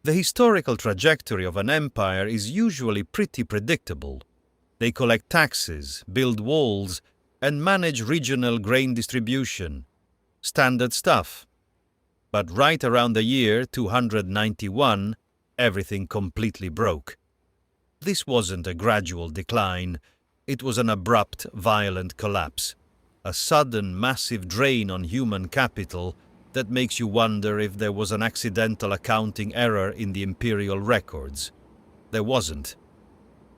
The historical trajectory of an empire is usually pretty predictable. They collect taxes, build walls, and manage regional grain distribution. Standard stuff. But right around the year 291, everything completely broke. This wasn't a gradual decline, it was an abrupt, violent collapse. A sudden, massive drain on human capital that makes you wonder if there was an accidental accounting error in the imperial records. There wasn't.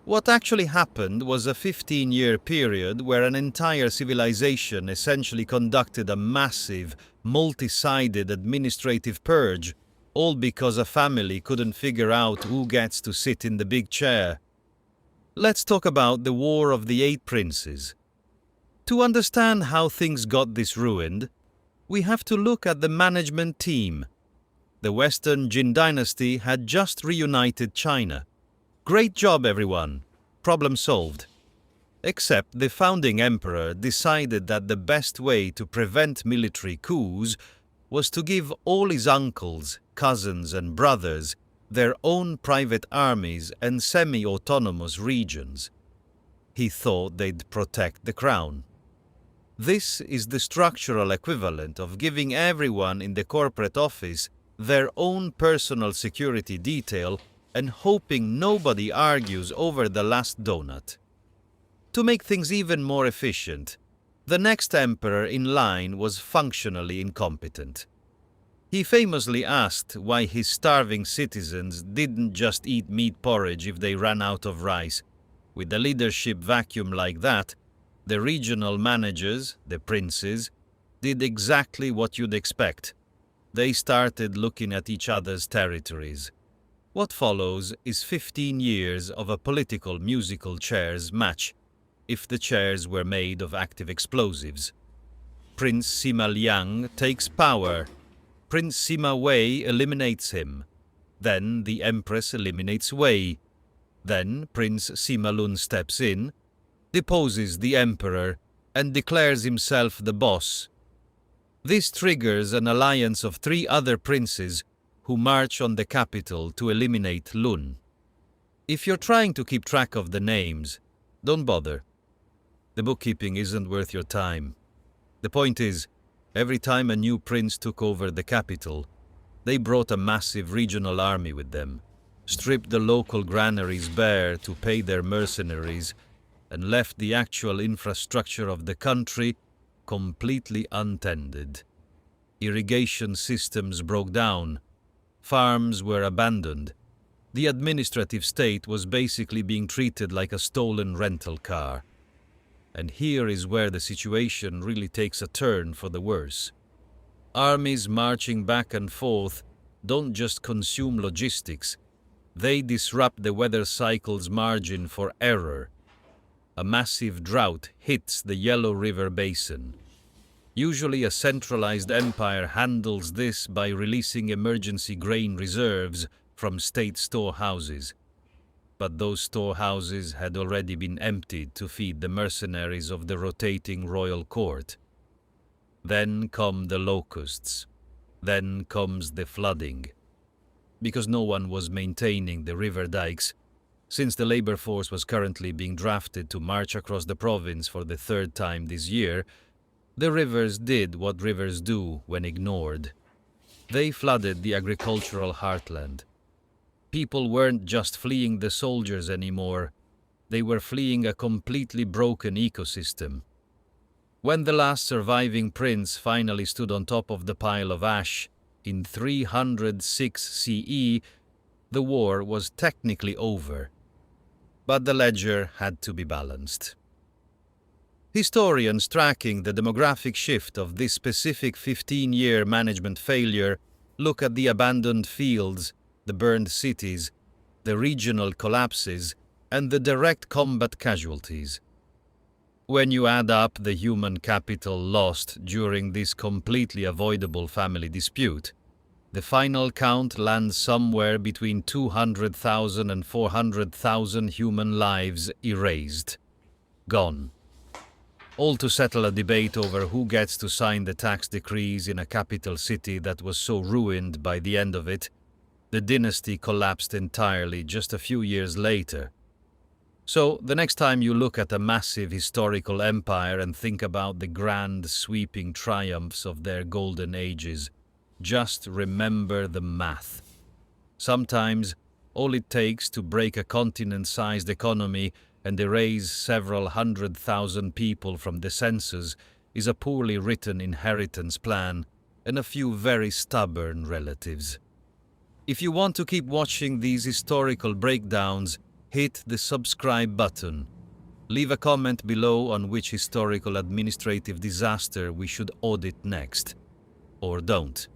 What actually happened was a 15-year period where an entire civilization essentially conducted a massive, multi-sided administrative purge, all because a family couldn't figure out who gets to sit in the big chair. Let's talk about the War of the Eight Princes. To understand how things got this ruined, we have to look at the management team. The Western Jin dynasty had just reunited China. Great job, everyone. Problem solved. Except the founding emperor decided that the best way to prevent military coups was to give all his uncles, cousins, and brothers their own private armies and semi-autonomous regions. He thought they'd protect the crown. This is the structural equivalent of giving everyone in the corporate office their own personal security detail and hoping nobody argues over the last donut. To make things even more efficient, the next emperor in line was functionally incompetent. He famously asked why his starving citizens didn't just eat meat porridge if they ran out of rice. With a leadership vacuum like that, the regional managers, the princes, did exactly what you'd expect. They started looking at each other's territories. What follows is 15 years of a political musical chairs match, if the chairs were made of active explosives. Prince Sima Liang takes power. Prince Sima Wei eliminates him. Then the Empress eliminates Wei. Then Prince Sima Lun steps in, deposes the Emperor, and declares himself the boss. This triggers an alliance of 3 other princes who march on the capital to eliminate Lun. If you're trying to keep track of the names, don't bother. The bookkeeping isn't worth your time. The point is, every time a new prince took over the capital, they brought a massive regional army with them, stripped the local granaries bare to pay their mercenaries, and left the actual infrastructure of the country completely untended. Irrigation systems broke down. Farms were abandoned. The administrative state was basically being treated like a stolen rental car. And here is where the situation really takes a turn for the worse. Armies marching back and forth don't just consume logistics, they disrupt the weather cycle's margin for error. A massive drought hits the Yellow River Basin. Usually a centralized empire handles this by releasing emergency grain reserves from state storehouses. But those storehouses had already been emptied to feed the mercenaries of the rotating royal court. Then come the locusts. Then comes the flooding. Because no one was maintaining the river dikes, since the labor force was currently being drafted to march across the province for the 3rd time this year, the rivers did what rivers do when ignored. They flooded the agricultural heartland. People weren't just fleeing the soldiers anymore, they were fleeing a completely broken ecosystem. When the last surviving prince finally stood on top of the pile of ash in 306 CE, the war was technically over. But the ledger had to be balanced. Historians tracking the demographic shift of this specific 15-year management failure look at the abandoned fields, the burned cities, the regional collapses, and the direct combat casualties. When you add up the human capital lost during this completely avoidable family dispute, the final count lands somewhere between 200,000 and 400,000 human lives erased. Gone. All to settle a debate over who gets to sign the tax decrees in a capital city that was so ruined by the end of it. The The dynasty collapsed entirely just a few years later. So, the next time you look at a massive historical empire and think about the grand, sweeping triumphs of their golden ages, just remember the math. Sometimes, all it takes to break a continent-sized economy and erase several 100,000 people from the census is a poorly written inheritance plan and a few very stubborn relatives. If you want to keep watching these historical breakdowns, hit the subscribe button. Leave a comment below on which historical administrative disaster we should audit next. Or don't.